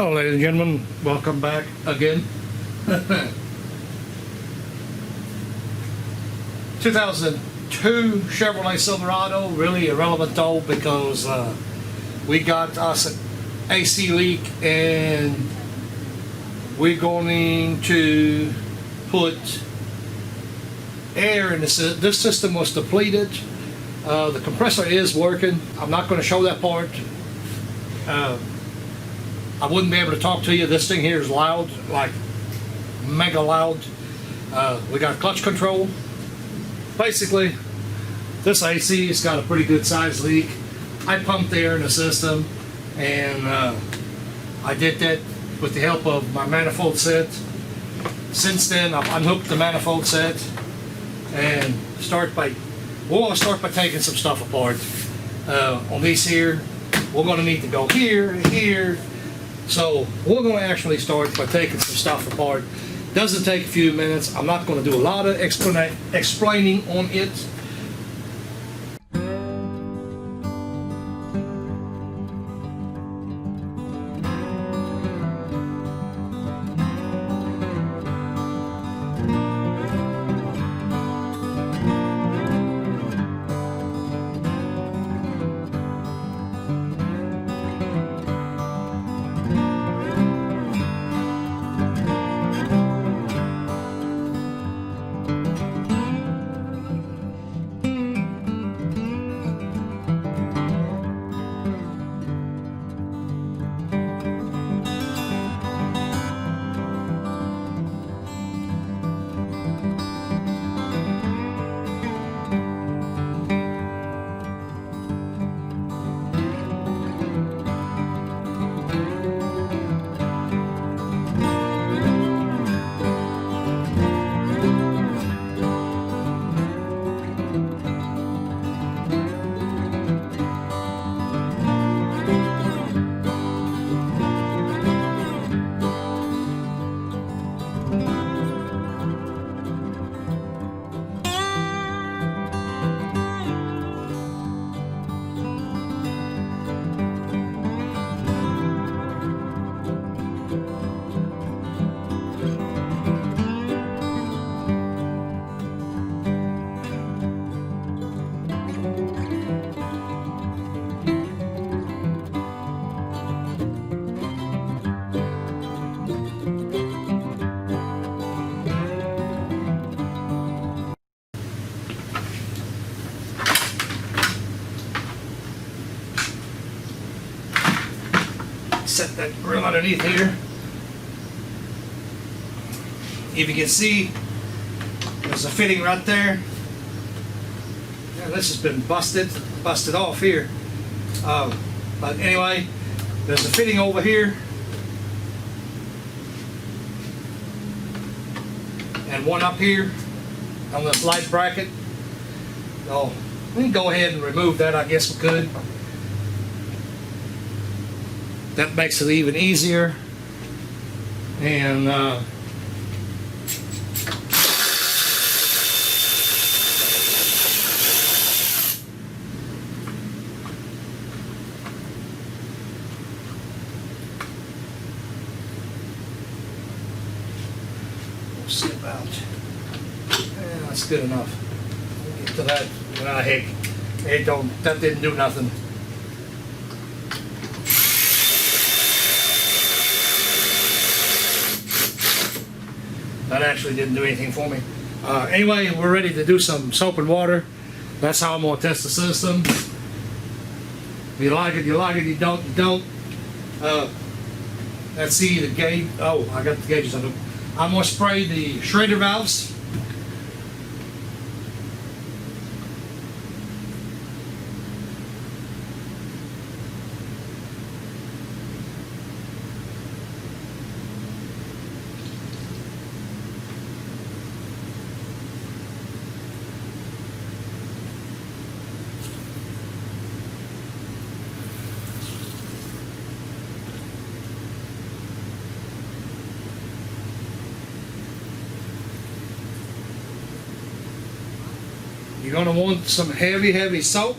Hello, ladies and gentlemen. Welcome back again. 2002 Chevrolet Silverado, really irrelevant though, because we got us an AC leak and we're going to put air in this system was depleted. The compressor is working. I'm not going to show that part. I wouldn't be able to talk to you. This thing here is loud, like mega loud. We got clutch control. Basically, this AC has got a pretty good size leak. I pumped air in the system, and I did that with the help of my manifold set. Since then, I've unhooked the manifold set and we'll start by taking some stuff apart. On these here, we're going to need to go here. So we're going to actually start by taking some stuff apart. Doesn't take a few minutes. I'm not going to do a lot of explaining on it. Set that grill underneath here. If you can see, there's a fitting right there. Yeah, this has been busted off here. But anyway, there's a fitting over here, and one up here on this light bracket. So we can go ahead and remove that. I guess we could. That makes it even easier. And we'll see about. Yeah, that's good enough. We'll get to that. Ah, heck, that didn't do nothing. That actually didn't do anything for me. Anyway, we're ready to do some soap and water. That's how I'm going to test the system. If you like it, you like it. You don't, you don't. Let's see the gauge. Oh, I got the gauges on them. I'm going to spray the Schrader valves. You're going to want some heavy soap.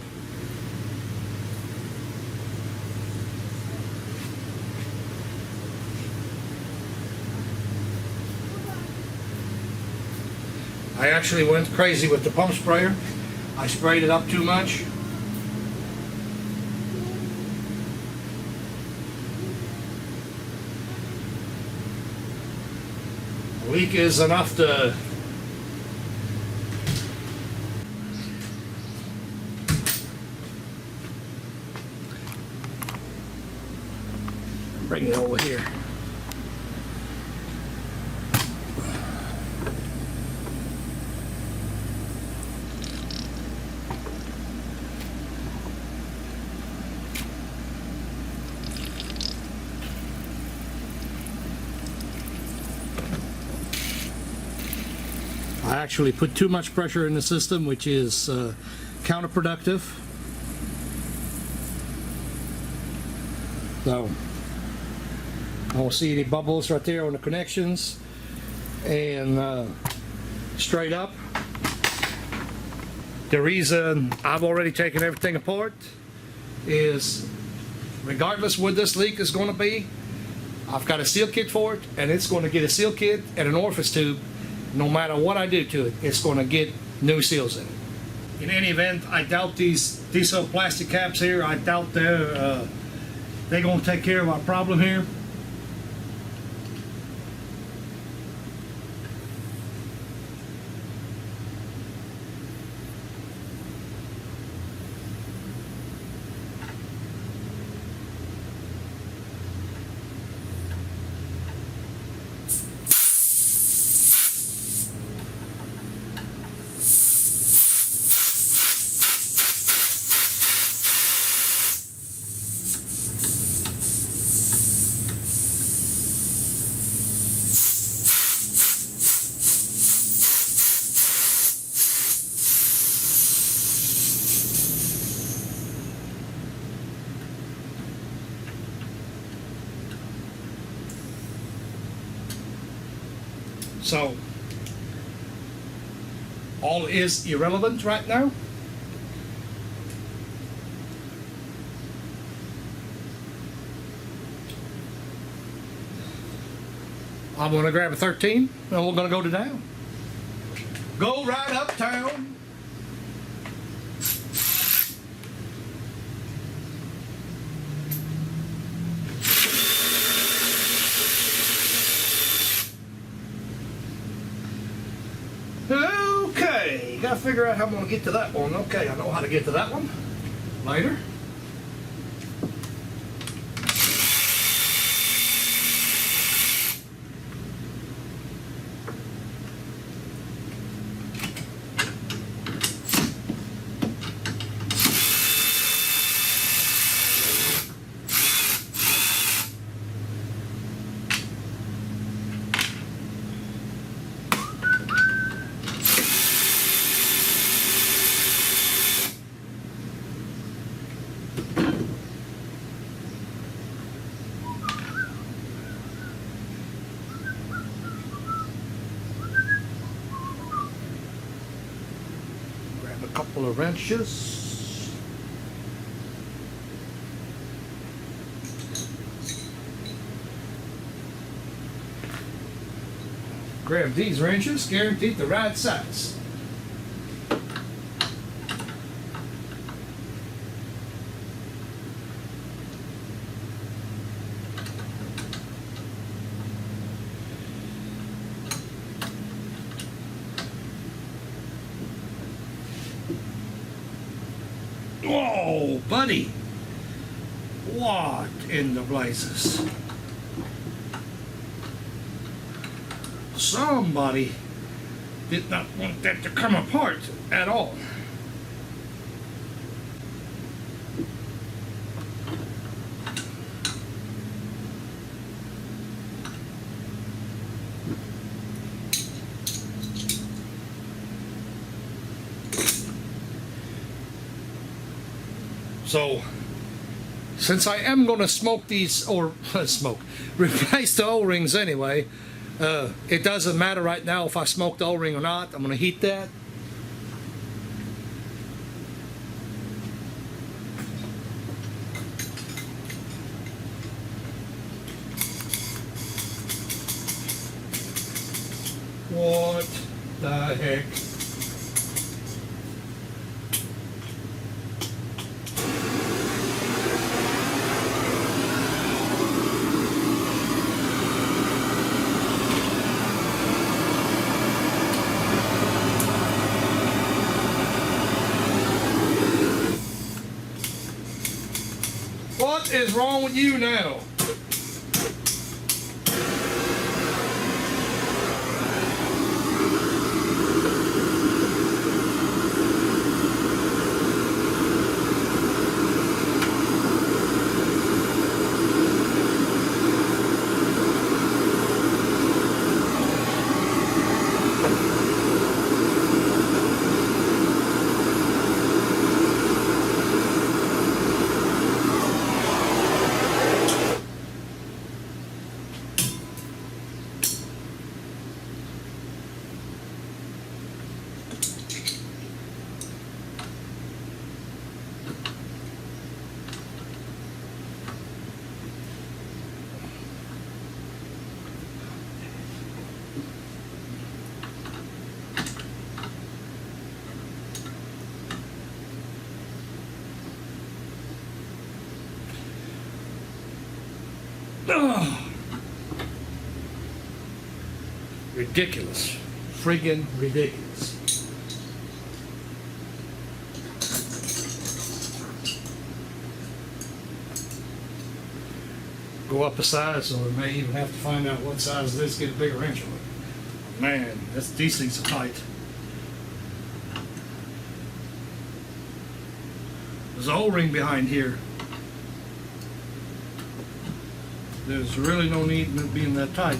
I actually went crazy with the pump sprayer. I sprayed it up too much. The leak is enough to bring it over here. I actually put too much pressure in the system, which is counterproductive. So I don't see any bubbles right there on the connections, and straight up. The reason I've already taken everything apart is, regardless what this leak is going to be, I've got a seal kit for it, and it's going to get a seal kit and an orifice tube. No matter what I do to it, it's going to get new seals in it. In any event, I doubt these little plastic caps here, I doubt they're going to take care of our problem here. So, all is irrelevant right now. I'm going to grab a 13 and we're going to go to town. Go right uptown. Okay, gotta figure out how I'm gonna get to that one. Okay, I know how to get to that one later. A couple of wrenches. Grab these wrenches, guaranteed the right size. Whoa, buddy. What in the blazes? Somebody did not want that to come apart at all. So, since I am going to smoke these, or replace the O-rings anyway, it doesn't matter right now if I smoke the O-ring or not. I'm going to heat that. What? the heck? What is wrong with you now? Ugh. Ridiculous. Friggin' ridiculous. Go up a size, or may even have to find out what size this, get a bigger wrench on it. Man, these things are tight. There's an O-ring behind here. There's really no need in it being that tight.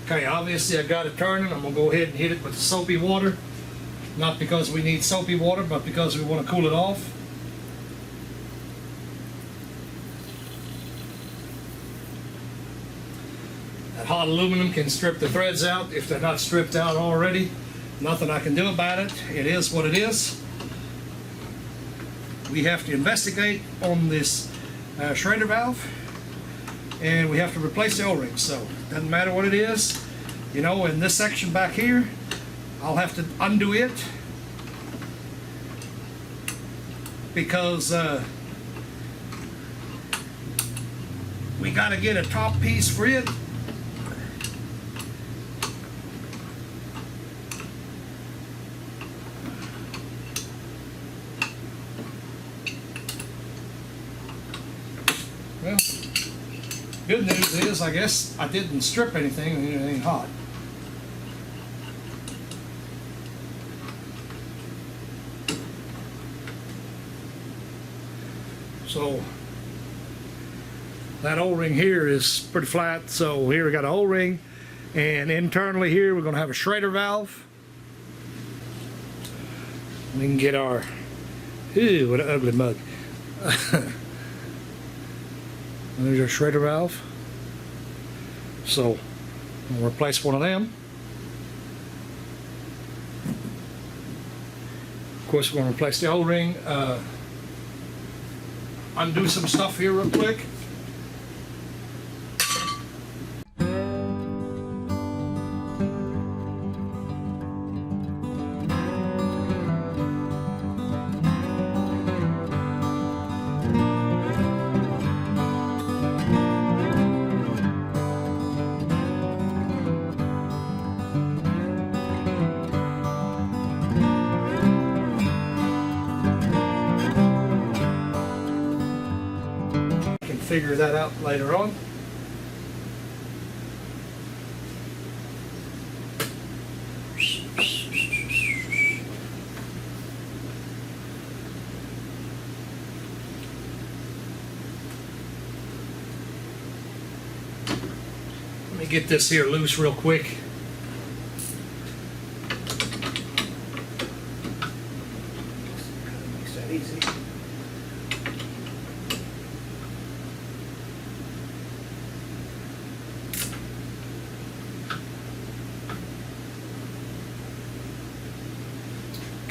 Okay, obviously I got it turning. I'm gonna go ahead and hit it with soapy water. Not because we need soapy water, but because we want to cool it off. That hot aluminum can strip the threads out if they're not stripped out already. Nothing I can do about it. It is what it is. We have to investigate on this Schrader valve, and we have to replace the O-ring. So doesn't matter what it is. You know, in this section back here, I'll have to undo it because we got to get a top piece for it. Well, good news is, I guess I didn't strip anything and it ain't hot. So that O-ring here is pretty flat. So here we got an O-ring, and internally here we're going to have a Schrader valve. We can get our, ew, what an ugly mug. There's our Schrader valve. So we'll replace one of them. Of course, we're going to replace the O-ring. Undo some stuff here real quick. Figure that out later on. Let me get this here loose real quick. Makes that easy.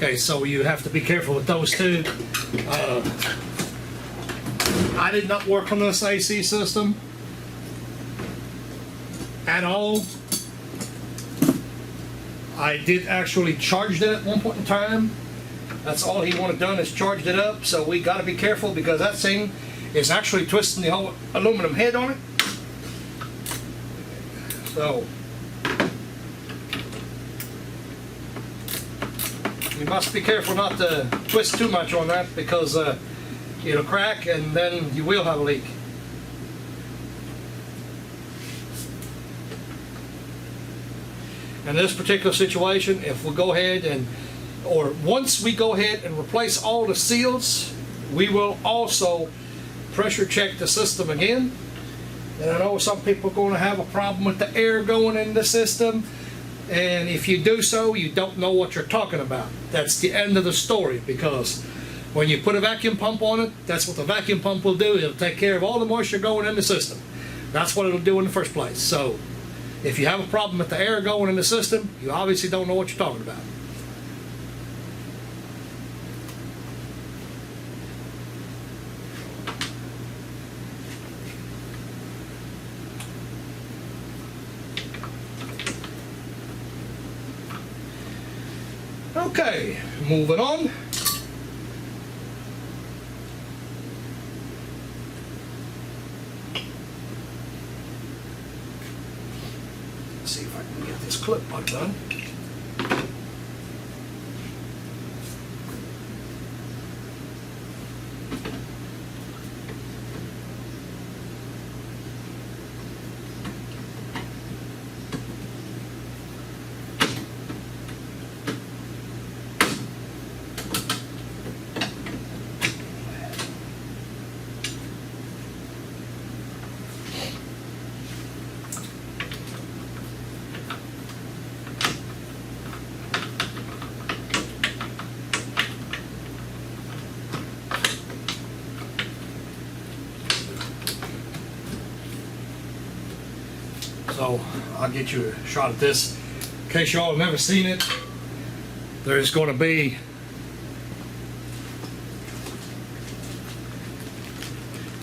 Okay, so you have to be careful with those two. I did not work on this AC system at all. I did actually charge it at one point in time. That's all he wanted done is charged it up. So we got to be careful because that thing is actually twisting the whole aluminum head on it. So you must be careful not to twist too much on that because it'll crack and then you will have a leak. In this particular situation, if we go ahead and, or once we go ahead and replace all the seals, we will also pressure check the system again. And I know some people are going to have a problem with the air going in the system. And if you do so, you don't know what you're talking about. That's the end of the story, because when you put a vacuum pump on it, that's what the vacuum pump will do. It'll take care of all the moisture going in the system. That's what it'll do in the first place. So if you have a problem with the air going in the system, you obviously don't know what you're talking about. Okay, moving on. Let's see if I can get this clip undone. So I'll get you a shot at this. In case y'all have never seen it, there's going to be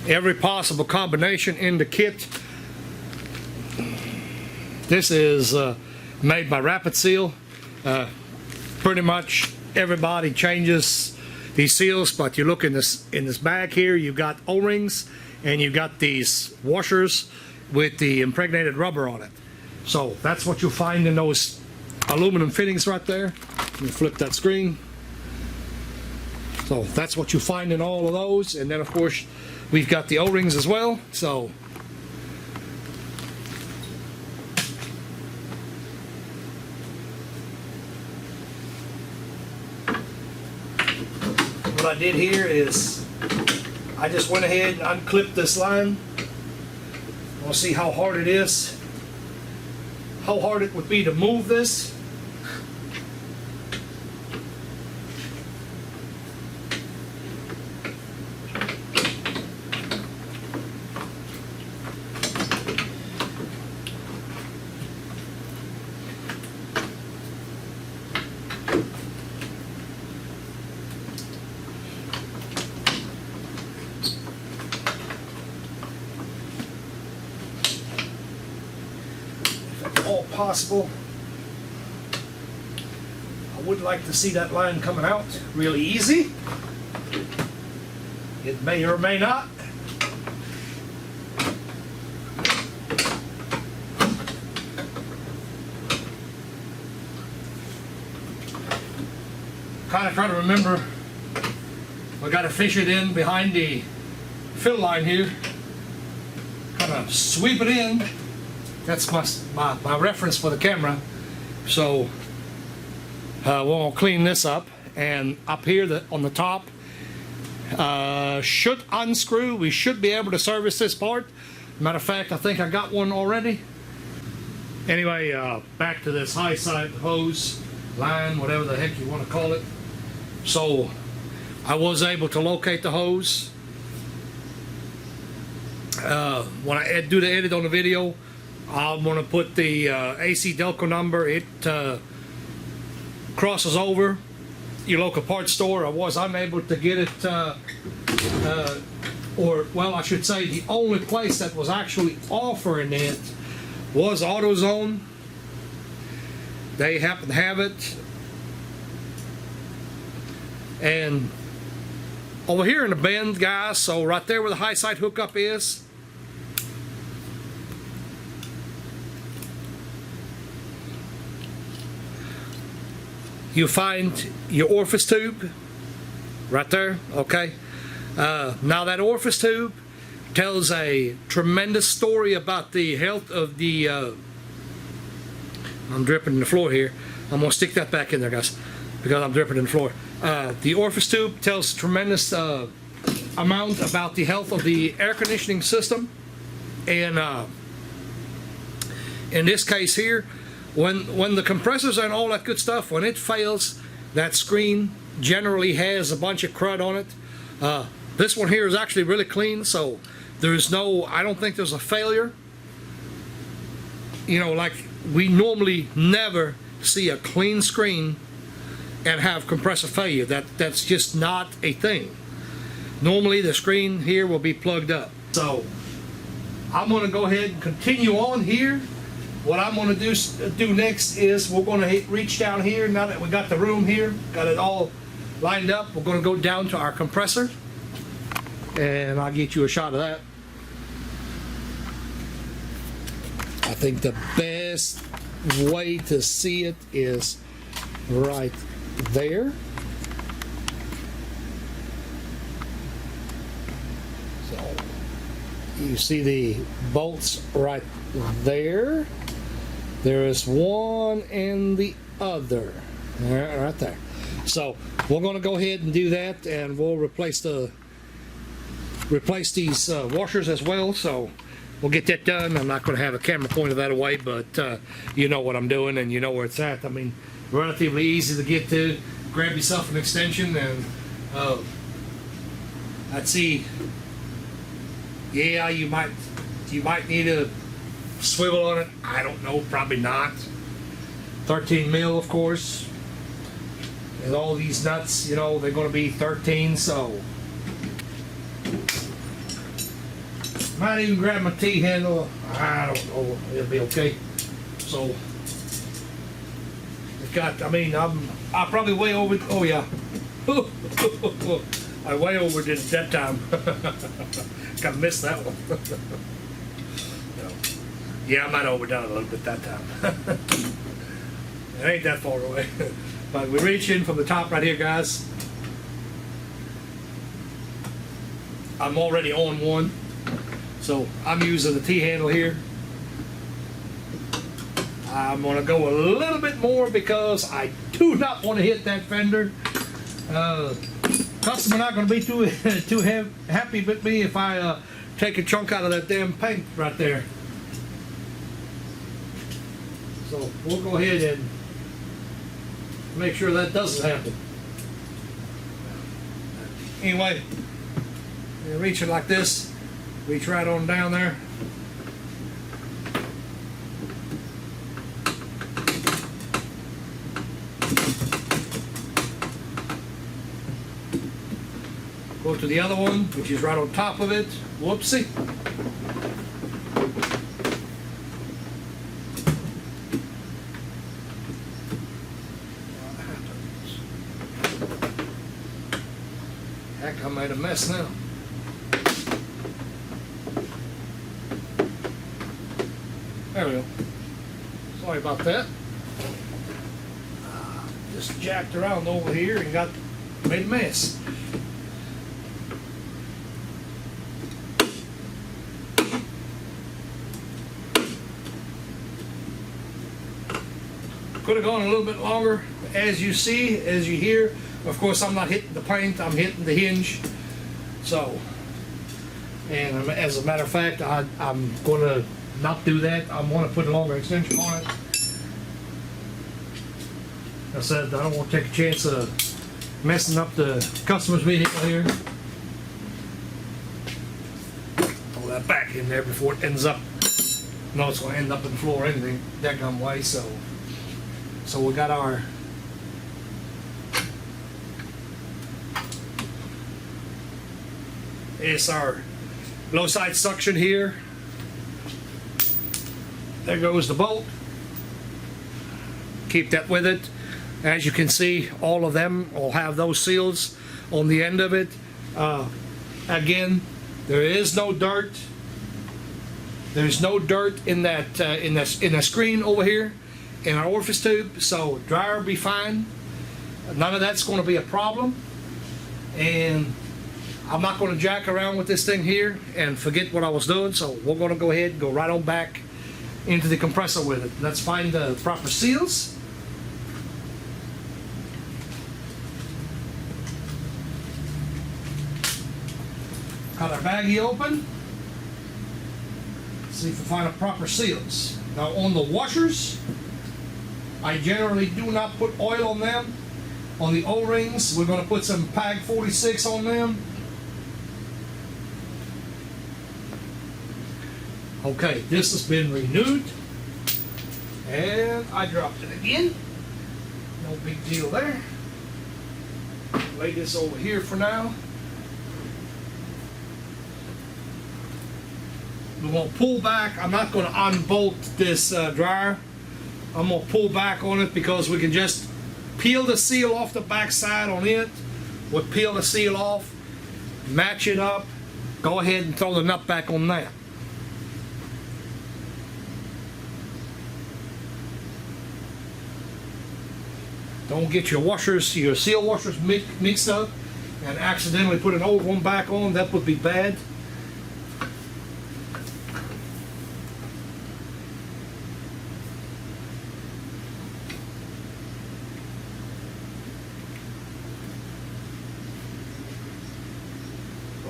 every possible combination in the kit. This is made by Rapid Seal. Pretty much everybody changes these seals, but you look in this bag here, you've got O-rings and you've got these washers with the impregnated rubber on it. So that's what you'll find in those aluminum fittings right there. Let me flip that screen. So that's what you find in all of those, and then of course we've got the O-rings as well. So what I did here is I just went ahead and unclipped this line. We'll see how hard it is, how hard it would be to move this. All possible. I would like to see that line coming out really easy. It may or may not. Kind of trying to remember, I got to fish it in behind the fill line here. Kind of sweep it in. That's my reference for the camera. So we'll clean this up, and up here on the top should unscrew. We should be able to service this part. Matter of fact, I think I got one already. Anyway, back to this high side hose line, whatever the heck you want to call it. So I was able to locate the hose. When I do the edit on the video, I'm going to put the AC Delco number. It crosses over your local parts store. I was unable to get it, or well, I should say the only place that was actually offering it was AutoZone. They happen to have it. And over here in the bend, guys, so right there where the high side hookup is, you find your orifice tube right there, okay? Now that orifice tube tells a tremendous story about the health of the, I'm dripping in the floor here. I'm gonna stick that back in there, guys, because I'm dripping in the floor. The orifice tube tells a tremendous amount about the health of the air conditioning system. And in this case here, when the compressors and all that good stuff, when it fails, that screen generally has a bunch of crud on it. This one here is actually really clean, so there's no, I don't think there's a failure. You know, like we normally never see a clean screen and have compressor failure. That's just not a thing. Normally the screen here will be plugged up. So I'm going to go ahead and continue on here. What I'm going to do next is we're going to reach down here. Now that we got the room here, got it all lined up, we're going to go down to our compressor, and I'll get you a shot of that. I think the best way to see it is right there. So you see the bolts right there. There is one and the other right there. So we're going to go ahead and do that, and we'll replace these washers as well. So we'll get that done. I'm not going to have a camera pointed that away, but you know what I'm doing and you know where it's at. I mean, relatively easy to get to. Grab yourself an extension, and I'd see. Yeah, you might need a swivel on it. I don't know, probably not. 13 mil, of course. And all these nuts, you know, they're going to be 13, so might even grab my T-handle. I don't know, it'll be okay. So it's got, I mean, I probably way over, oh yeah. I way overdid it that time. Kind of missed that one. Yeah, I might have overdone it a little bit that time. It ain't that far away. But we reach in from the top right here, guys. I'm already on one. So I'm using the T-handle here. I'm going to go a little bit more because I do not want to hit that fender. Customer not going to be too happy with me if I take a chunk out of that damn paint right there. So we'll go ahead and make sure that doesn't happen. Anyway, you reach it like this, reach right on down there. Go to the other one, which is right on top of it. Whoopsie. Heck, I made a mess now. There we go. Sorry about that. Just jacked around over here and made a mess. Could have gone a little bit longer. As you see, as you hear, of course I'm not hitting the paint, I'm hitting the hinge. So, and as a matter of fact, I'm going to not do that. I'm going to put a longer extension on it. I said I don't want to take a chance of messing up the customer's vehicle here. Throw that back in there before it ends up. No, it's going to end up in the floor or anything that gum way. So we got our is our low side suction here. There goes the bolt. Keep that with it. As you can see, all of them will have those seals on the end of it. Again, there is no dirt. There's no dirt in that in the screen over here in our orifice tube, so dryer will be fine. None of that's going to be a problem. And I'm not going to jack around with this thing here and forget what I was doing, so we're going to go ahead and go right on back into the compressor with it. Let's find the proper seals. Got our baggie open. See if we find the proper seals. Now on the washers, I generally do not put oil on them. On the O-rings, we're going to put some PAG 46 on them. Okay, this has been renewed. And I dropped it again. No big deal there. Lay this over here for now. We're going to pull back. I'm not going to unbolt this dryer. I'm going to pull back on it because we can just peel the seal off the back side on it. We'll peel the seal off, match it up, go ahead and throw the nut back on that. Don't get your washers, your seal washers mixed up and accidentally put an old one back on. That would be bad.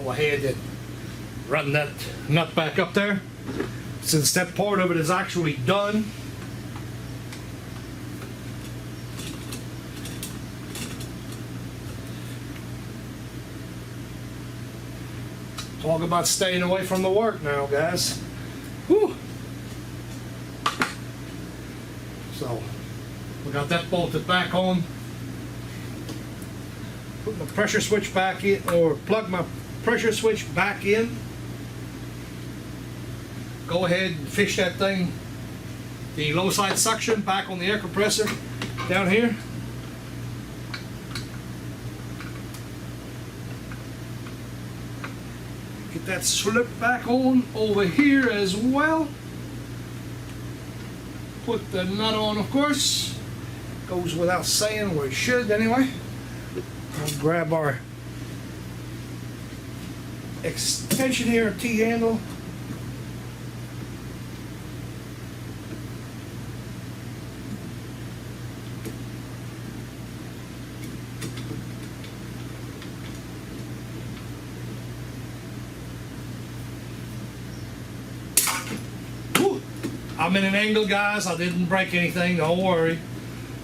Go ahead and run that nut back up there. Since that part of it is actually done, talk about staying away from the work now, guys. Whew. So we got that bolted back on. Put my pressure switch back in, or plug my pressure switch back in. Go ahead and fish that thing, the low side suction back on the air compressor down here. Get that slipped back on over here as well. Put the nut on, of course. Goes without saying, or it should anyway. I'll grab our extension here, T-handle. I'm in an angle, guys. I didn't break anything. Don't worry.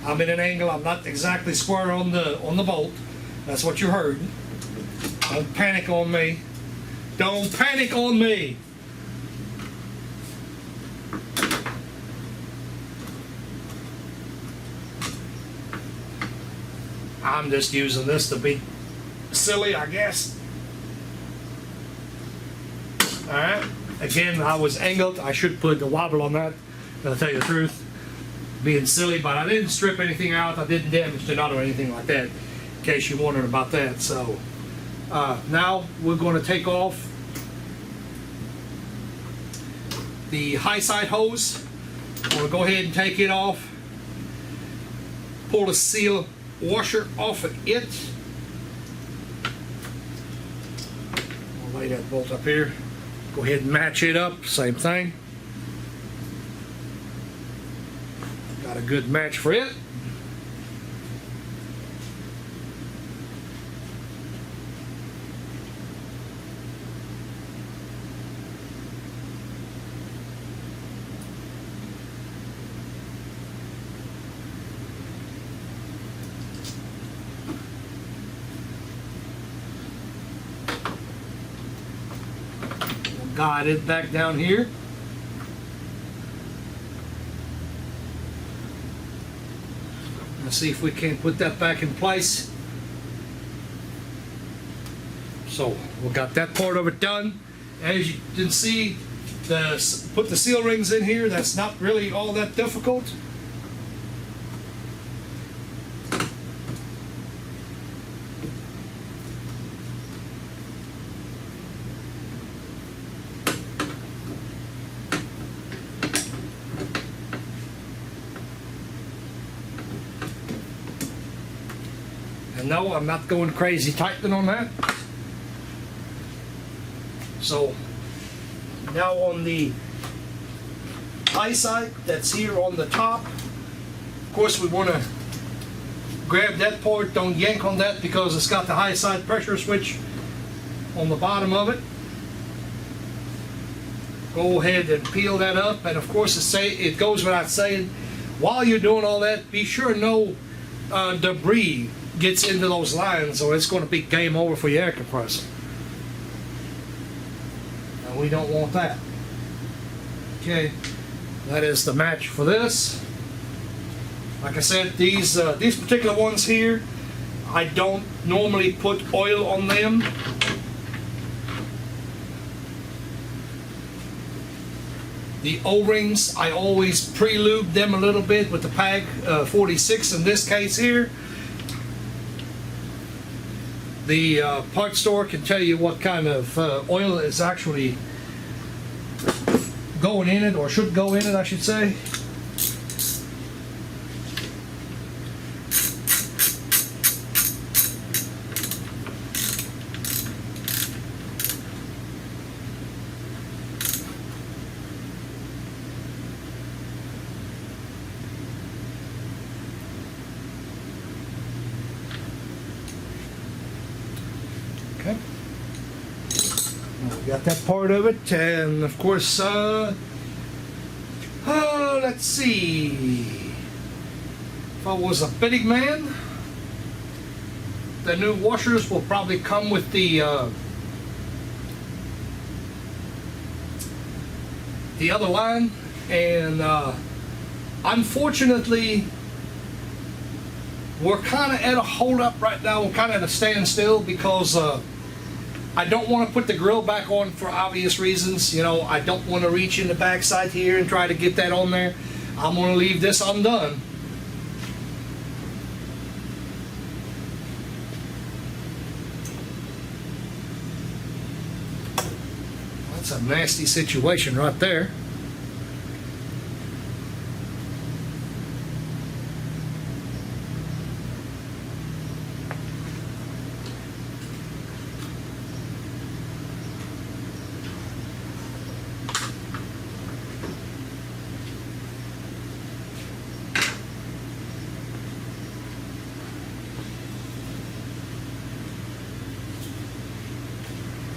I'm in an angle. I'm not exactly square on the bolt. That's what you heard. Don't panic on me. Don't panic on me. I'm just using this to be silly, I guess. All right. Again, I was angled. I should put the wobble on that. I'll tell you the truth. Being silly, but I didn't strip anything out. I didn't damage the nut or anything like that, in case you're wondering about that. So now we're going to take off the high side hose. We'll go ahead and take it off. Pull the seal washer off of it. I'll lay that bolt up here. Go ahead and match it up, same thing. Got a good match for it. Guide it back down here. Let's see if we can put that back in place. So we got that part of it done. As you can see, put the seal rings in here. That's not really all that difficult. And no, I'm not going crazy tightening on that. So now on the high side that's here on the top, of course we want to grab that part. Don't yank on that because it's got the high side pressure switch on the bottom of it. Go ahead and peel that up, and of course it goes without saying, while you're doing all that, be sure no debris gets into those lines, or it's going to be game over for your air compressor. And we don't want that. Okay, that is the match for this. Like I said, these particular ones here, I don't normally put oil on them. The O-rings, I always pre-lube them a little bit with the PAG 46 in this case here. The parts store can tell you what kind of oil is actually going in it, or should go in it, I should say. Okay. We got that part of it, and of course, let's see. If I was a betting man, the new washers will probably come with the other line, and unfortunately, we're kind of at a hold up right now. We're kind of at a standstill because I don't want to put the grill back on for obvious reasons. You know, I don't want to reach in the backside here and try to get that on there. I'm going to leave this undone. That's a nasty situation right there.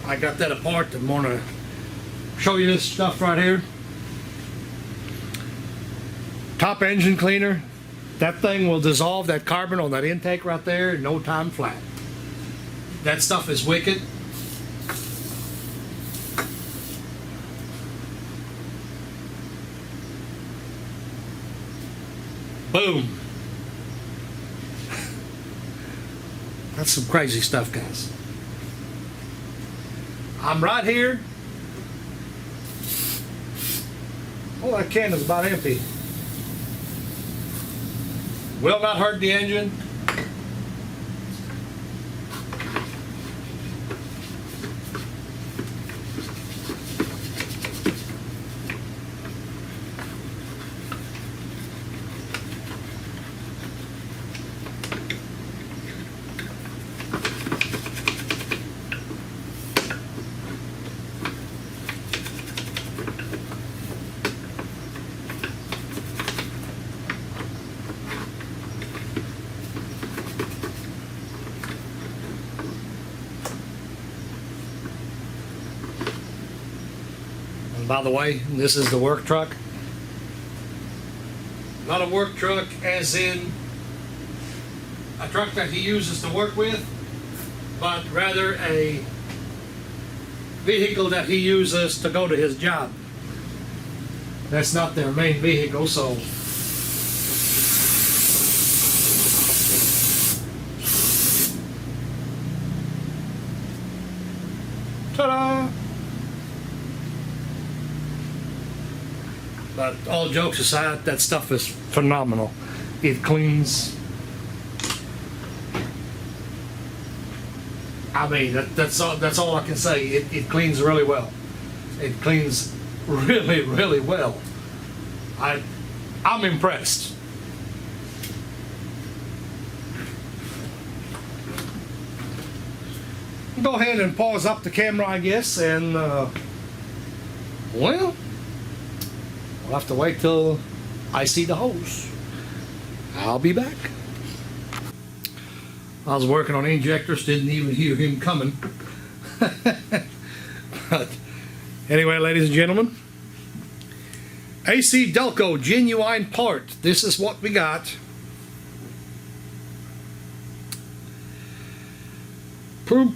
I got that apart. I'm going to show you this stuff right here. Top engine cleaner. That thing will dissolve that carbon on that intake right there in no time flat. That stuff is wicked. Boom. That's some crazy stuff, guys. I'm right here. Oh, that can is about empty. Will not hurt the engine. By the way, this is the work truck. Not a work truck as in a truck that he uses to work with, but rather a vehicle that he uses to go to his job. That's not their main vehicle, so But all jokes aside, that stuff is phenomenal. It cleans. I mean, that's all I can say. It cleans really well. It cleans really, really well. I'm impressed. Go ahead and pause up the camera, I guess, and well, we'll have to wait till I see the hose. I'll be back. I was working on injectors, didn't even hear him coming. But anyway, ladies and gentlemen, AC Delco genuine part. This is what we got. I'm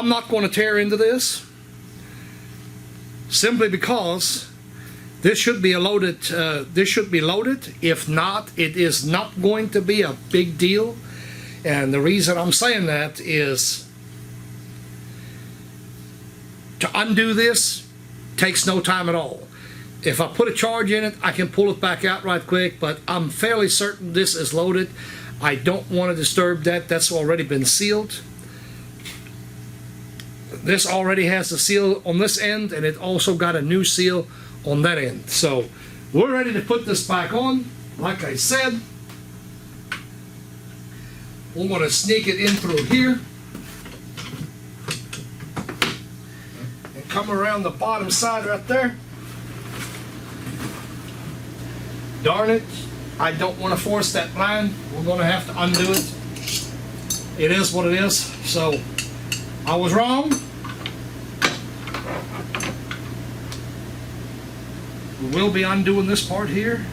not going to tear into this, simply because this should be loaded. If not, it is not going to be a big deal. And the reason I'm saying that is to undo this takes no time at all. If I put a charge in it, I can pull it back out right quick, but I'm fairly certain this is loaded. I don't want to disturb that. That's already been sealed. This already has the seal on this end, and it also got a new seal on that end. So we're ready to put this back on. Like I said, we're going to sneak it in through here and come around the bottom side right there. Darn it, I don't want to force that line. We're going to have to undo it. It is what it is. So I was wrong. We will be undoing this part here.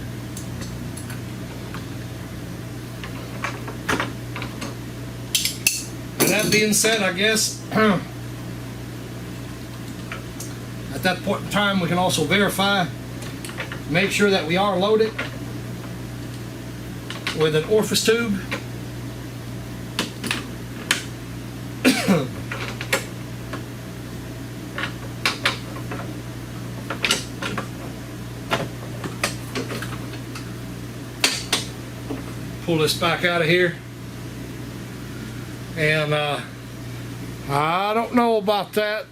And that being said, I guess at that point in time we can also verify, make sure that we are loaded with an orifice tube. Pull this back out of here. And I don't know about that.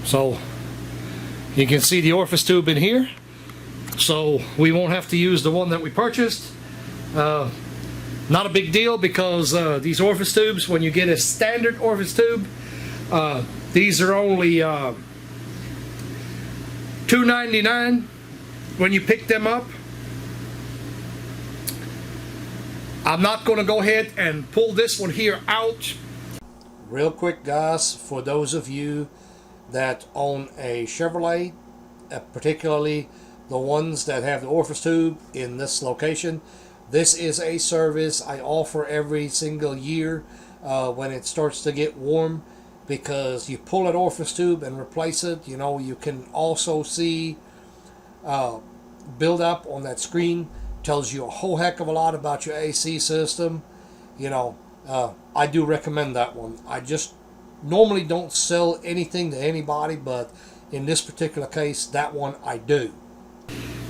So you can see the orifice tube in here, so we won't have to use the one that we purchased. Not a big deal, because these orifice tubes, when you get a standard orifice tube, these are only $2.99 when you pick them up. I'm not going to go ahead and pull this one here out. Real quick, guys, for those of you that own a Chevrolet, particularly the ones that have the orifice tube in this location, this is a service I offer every single year when it starts to get warm, because you pull that orifice tube and replace it. You know, you can also see build up on that screen, tells you a whole heck of a lot about your AC system. You know, I do recommend that one. I just normally don't sell anything to anybody, but in this particular case, that one I do.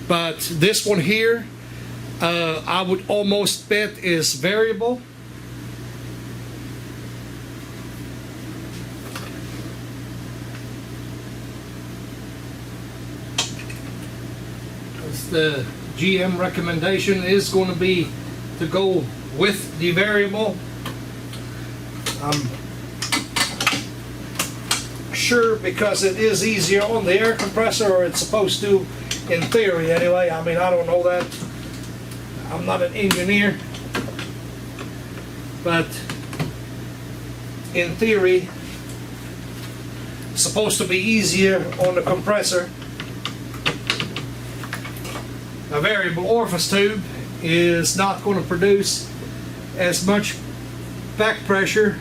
But this one here, I would almost bet is variable. The GM recommendation is going to be to go with the variable. I'm sure because it is easier on the air compressor, or it's supposed to, in theory anyway. I mean, I don't know that. I'm not an engineer, but in theory it's supposed to be easier on the compressor. A variable orifice tube is not going to produce as much back pressure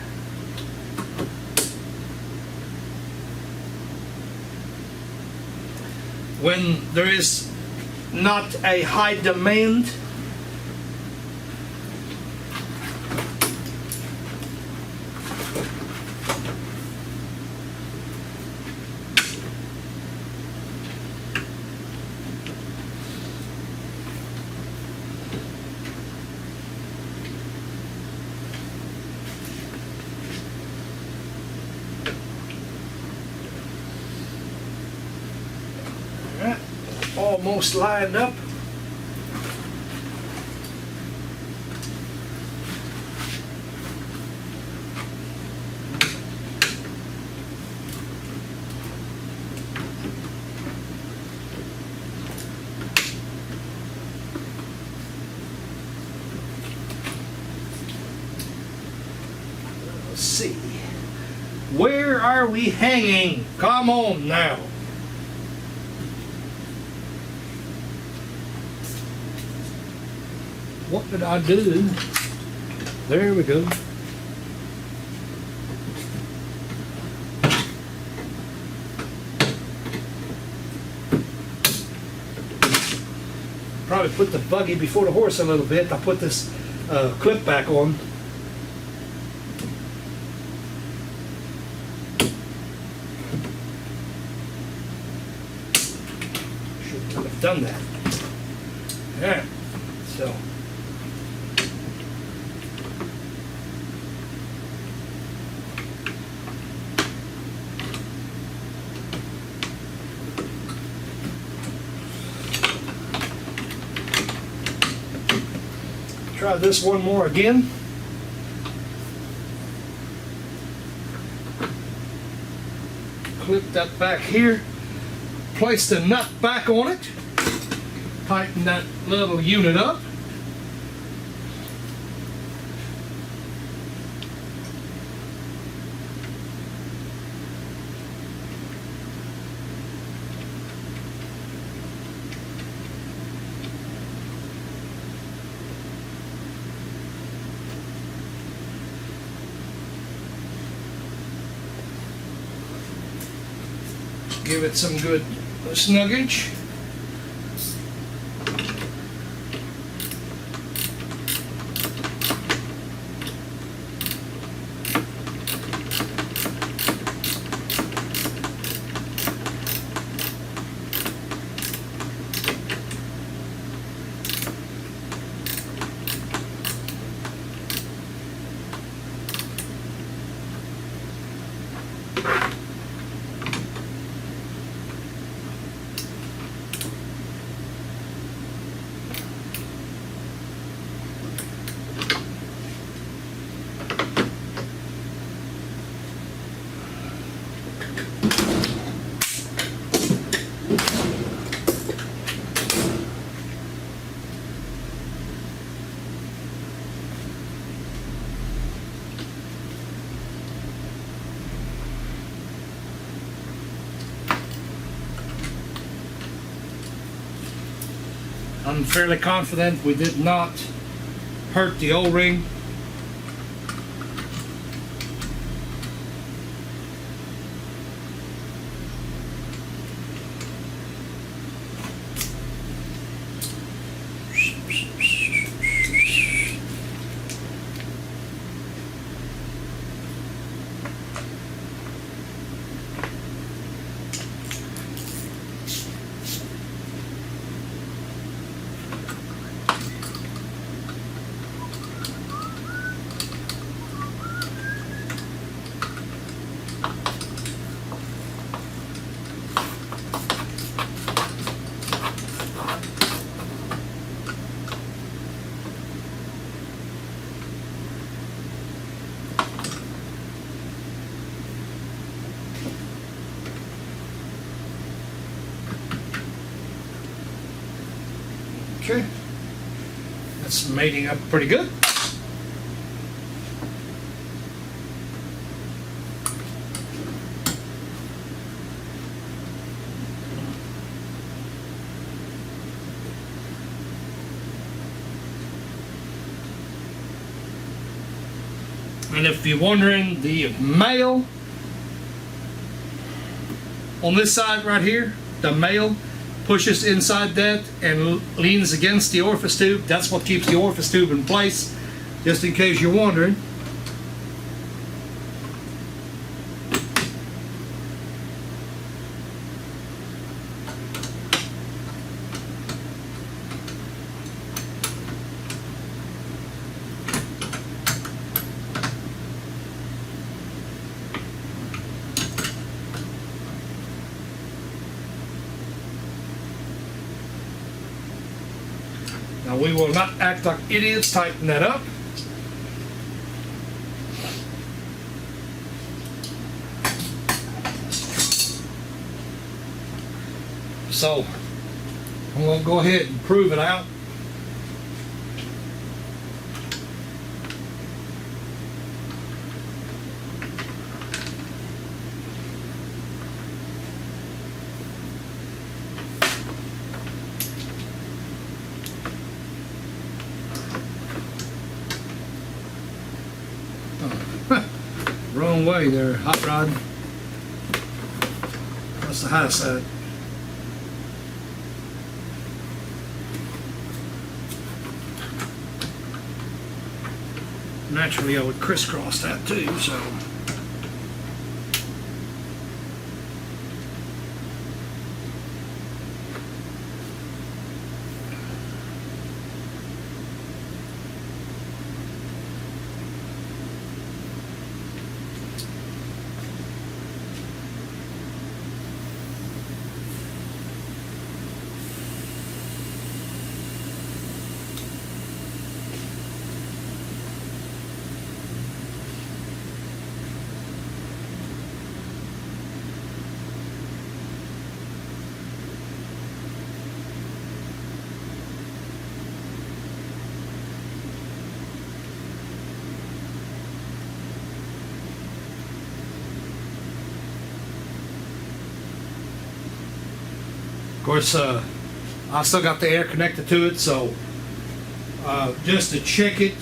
when there is not a high demand. Almost lined up. Let's see. Where are we hanging? Come on now. What did I do? There we go. Probably put the buggy before the horse a little bit. I put this clip back on. Should not have done that. All right, so. Try this one more again. Clip that back here. Place the nut back on it. Tighten that little unit up. Give it some good snuggage. I'm fairly confident we did not hurt the O-ring. Okay, that's mating up pretty good. And if you're wondering, the male on this side right here, the male pushes inside that and leans against the orifice tube. That's what keeps the orifice tube in place, just in case you're wondering. Now we will not act like idiots, tighten that up. So I'm going to go ahead and prove it out. Wrong way there, hot rod. That's the high side. Naturally, I would crisscross that too, so. Of course, I still got the air connected to it, so just to check it,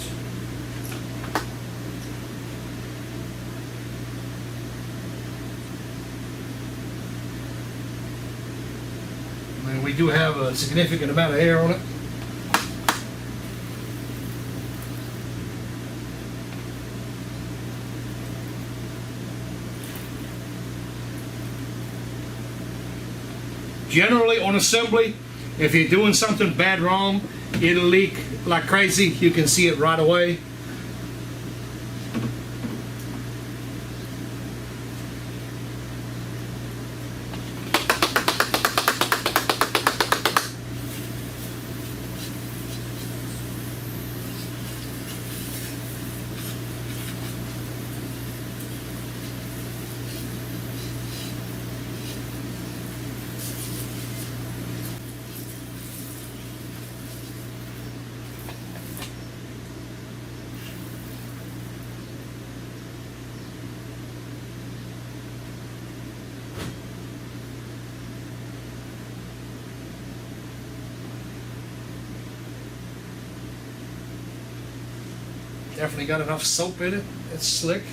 and we do have a significant amount of air on it. Generally on assembly, if you're doing something bad wrong, it'll leak like crazy. You can see it right away. Definitely got enough soap in it. It's slick.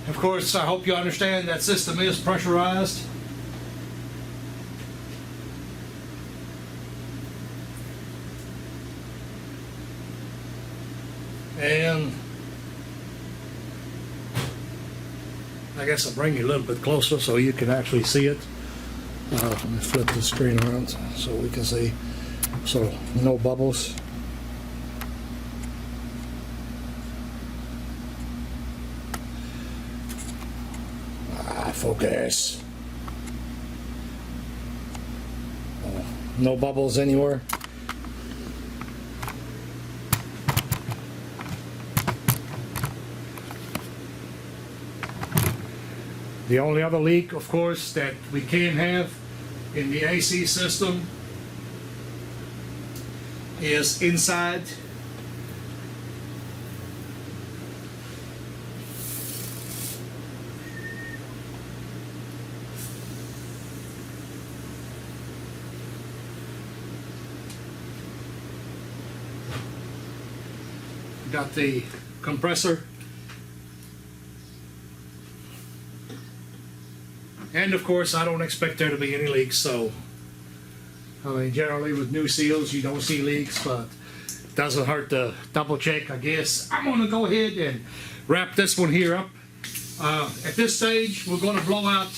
Of course, I hope you understand that system is pressurized. And I guess I'll bring you a little bit closer so you can actually see it. Let me flip the screen around so we can see. So, no bubbles. Focus. No bubbles anywhere. The only other leak, of course, that we can have in the AC system is inside. Got the compressor. And of course, I don't expect there to be any leaks, so I mean, generally with new seals, you don't see leaks, but it doesn't hurt to double check, I guess. I'm gonna go ahead and wrap this one here up. At this stage, we're gonna blow out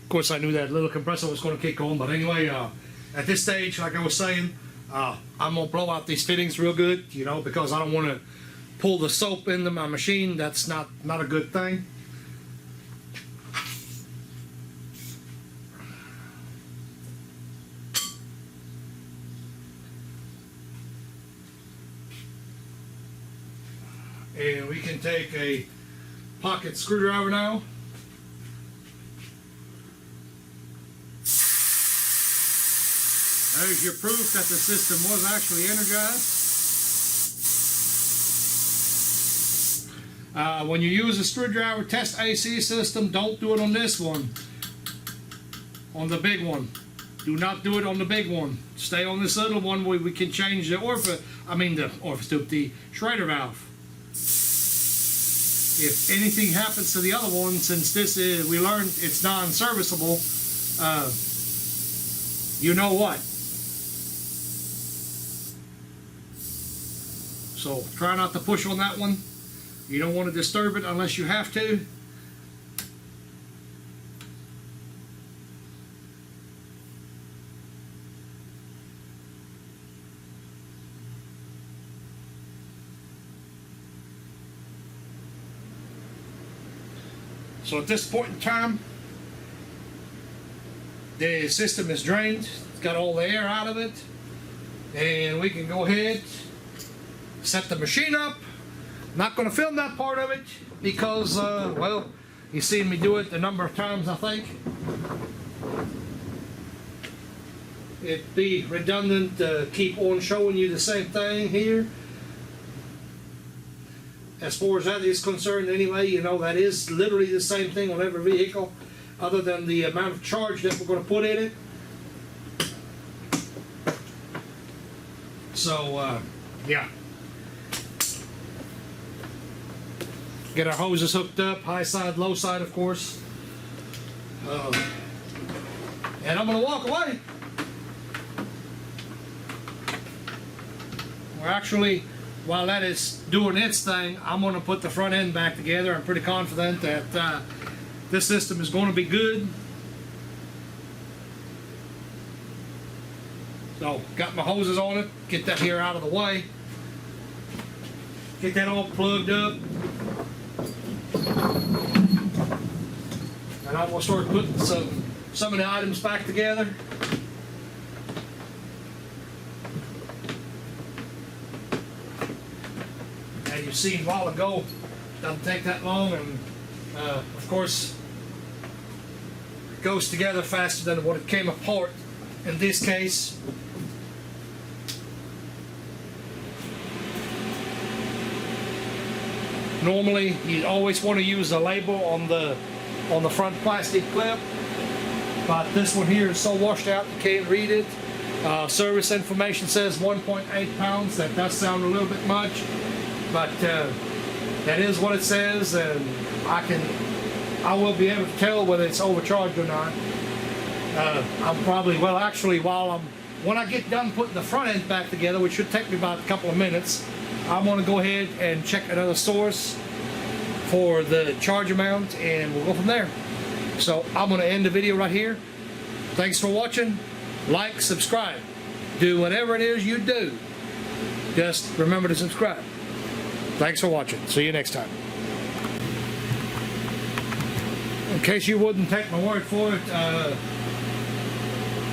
Of course, I knew that little compressor was going to kick on, but anyway, at this stage, like I was saying, I'm going to blow out these fittings real good, you know, because I don't want to pull the soap into my machine. That's not a good thing. And we can take a pocket screwdriver now. There's your proof that the system was actually energized. When you use a screwdriver, test AC system, don't do it on this one. On the big one. Do not do it on the big one. Stay on this little one where we can change the the Schrader valve. If anything happens to the other one, since this is, we learned it's non-serviceable, you know what? So try not to push on that one. You don't want to disturb it unless you have to. So at this point in time, the system is drained. It's got all the air out of it. And we can go ahead, set the machine up. Not going to film that part of it because, well, you've seen me do it a number of times, I think. It'd be redundant to keep on showing you the same thing here. As far as that is concerned anyway, you know, that is literally the same thing on every vehicle other than the amount of charge that we're going to put in it. So, yeah. Get our hoses hooked up, high side, low side, of course. And I'm going to walk away. We're actually, while that is doing its thing, I'm going to put the front end back together. I'm pretty confident that this system is going to be good. So, got my hoses on it. Get that here out of the way. Get that all plugged up. And I'm going to start putting some of the items back together. And you've seen a while ago, doesn't take that long, and of course it goes together faster than what it came apart in this case. Normally you always want to use a label on the front plastic clip, but this one here is so washed out you can't read it. Service information says 1.8 pounds. That does sound a little bit much, but that is what it says, and I will be able to tell whether it's overcharged or not. I'm probably, well, actually, when I get done putting the front end back together, which should take me about a couple of minutes, I'm going to go ahead and check another source for the charge amount, and we'll go from there. So I'm going to end the video right here. Thanks for watching. Like, subscribe. Do whatever it is you do. Just remember to subscribe. Thanks for watching. See you next time. In case you wouldn't take my word for it,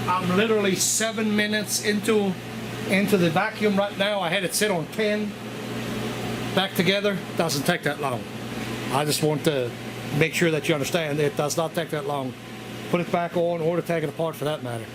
I'm literally 7 minutes into the vacuum right now. I had it sit on 10. Back together, doesn't take that long. I just want to make sure that you understand it does not take that long. Put it back on or to take it apart for that matter.